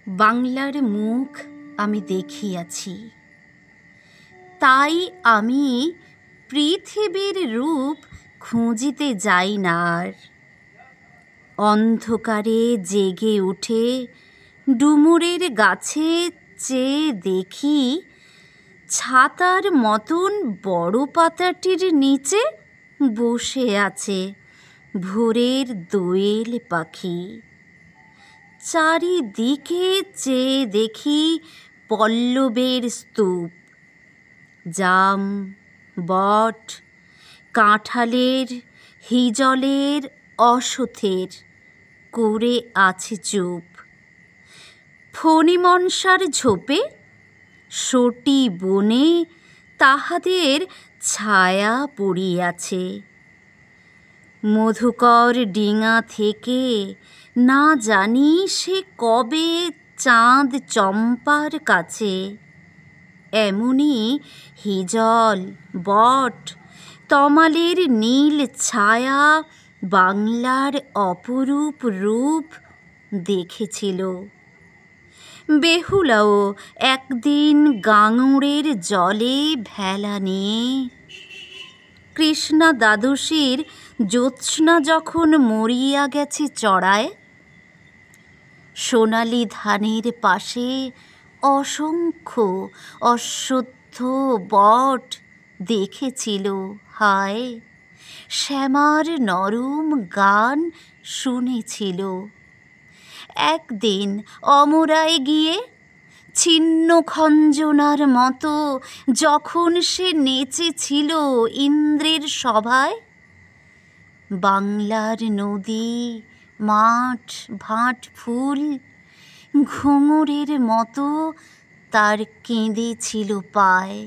বাংলার মুখ আমি দেখিয়াছি, তাই আমি পৃথিবীর রূপ খুঁজিতে যাই না আর। অন্ধকারে জেগে উঠে ডুমুরের গাছে চেয়ে দেখি, ছাতার মতন বড় পাতাটির নিচে বসে আছে ভোরের দোয়েল পাখি। চারিদিকে চেয়ে দেখি পল্লবের স্তূপ, জাম, বট, কাঁঠালের, হিজলের, অশথের করে আছে চুপ। ফণিমনসার ঝোপে সটি বনে তাহাদের ছায়া পড়িয়াছে। মধুকর ডিঙা থেকে না জানি সে কবে চাঁদ চম্পার কাছে। এমনি হিজল, বট, তমালের নীল ছায়া বাংলার অপরূপ রূপ দেখেছিল। বেহুলাও একদিন গাঙুড়ের জলে ভেলা নিয়ে, কৃষ্ণা দ্বাদশীর জ্যোৎস্না যখন মরিয়া গেছে চড়ায়, সোনালি ধানের পাশে অসংখ্য অশ্বত্থ বট দেখেছিল। হায়, শ্যামার নরম গান শুনেছিল। একদিন অমরায় গিয়ে ছিন্ন খঞ্জনার মতো যখন সে নেচেছিল ইন্দ্রের সভায়, বাংলার নদী, মাঠ, ভাট ফুল ঘুঙুরের মতো তার কেঁদেছিল পায়।